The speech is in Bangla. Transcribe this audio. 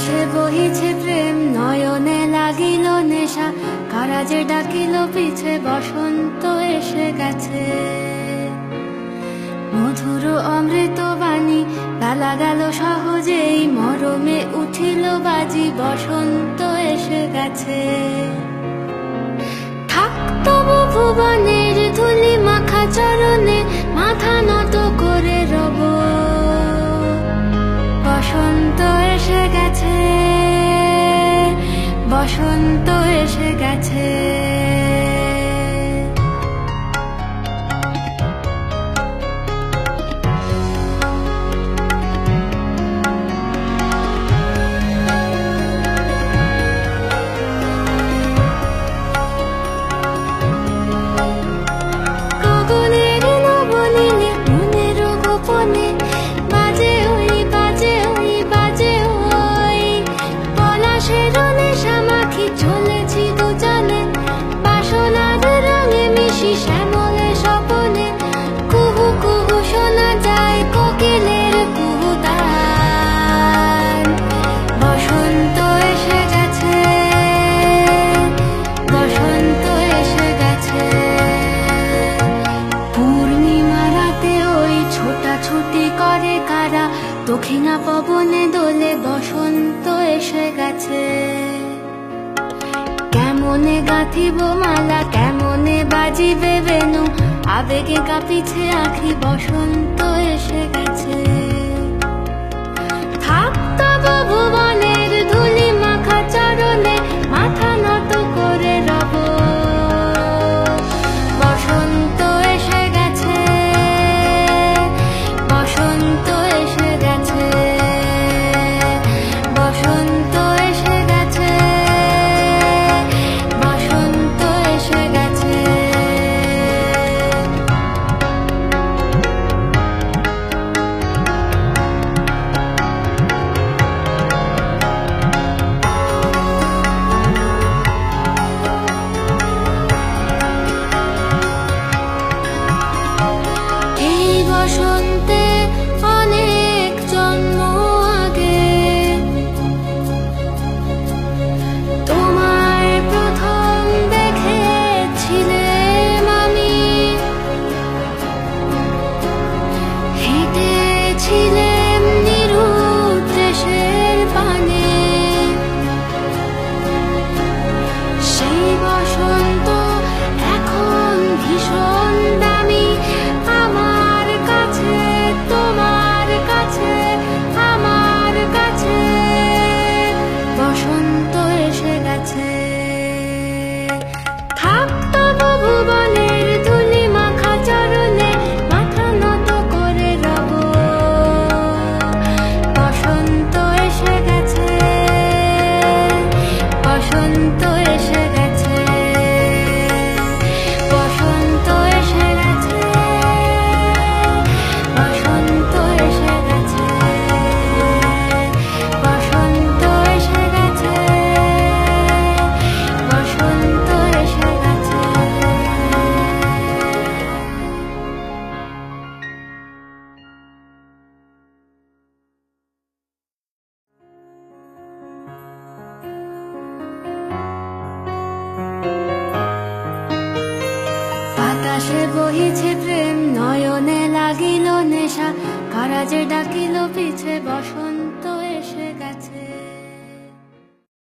বাতাসে বহিছে প্রেম, নয়নে লাগিল নেশা, কারা যে ডাকিল পিছে, বসন্ত এসে গেছে। মধুর অমৃত বাণী, বেলা গেল সহজেই, মরমে উঠিল বাজি, বসন্ত এসে গেছে। থাক তবু ভুবনের ধুলি মাখা চরণে, মাথা নত করে রব, বসন্ত এসে গেছে, বসন্ত এসে গেছে। গগনের নবনীলে মনের গোপনে, বাজে ওই বাজে ওই বাজে ওই, পলাশের নেশা মাখি চলেছি দুজনে, বাসনার রঙে মিশি শ্যামলে স্বপনে, কুহু কুহু শোনা যায় কোকিলের কুহুতান। বসন্ত এসে গেছে, বসন্ত এসে গেছে। পূর্ণিমা রাতে ওই ছোটাছুটি করে কারা, দক্ষিণা পবনে দোলে, বসন্ত এসে গেছে। কেমনে গাঁথিব মালা, কেমনে বাজিবে বেনু, আবেগে কাঁপিছে আঁখি, বসন্ত এসে গেছে। থাক তবু ভুবনের ধুলি মাখা চরণে, মাথা নত করে রব, বসন্ত এসে গেছে, বসন্ত এসে গেছে, বসন্ত এসে গেছে, বসন্ত এসে গেছে। এই বসন্তে অনেক জন্ম আগে, তোমায় প্রথম দেখেছিলাম আমি, হেঁটেছিলাম নিরুৎ দেশের পানে। সেই বসন্ত এখন ভীষণ দামি, আমার কাছে, তোমার কাছে, আমার কাছে, বসন্ত এসে গেছে। থাক তবু ভুবনের ধুলি মাখা চরণে, মাথা নত করে রব, বসন্ত এসে গেছে, বসন্ত এসে গেছে, বসন্ত এসে গেছে, বসন্ত এসে গেছে, বসন্ত এসে গেছে, বসন্ত এসে গেছে। বাতাসে বহিছে প্রেম, নয়নে লাগিল নেশা, কারা যে ডাকিল পিছে, বসন্ত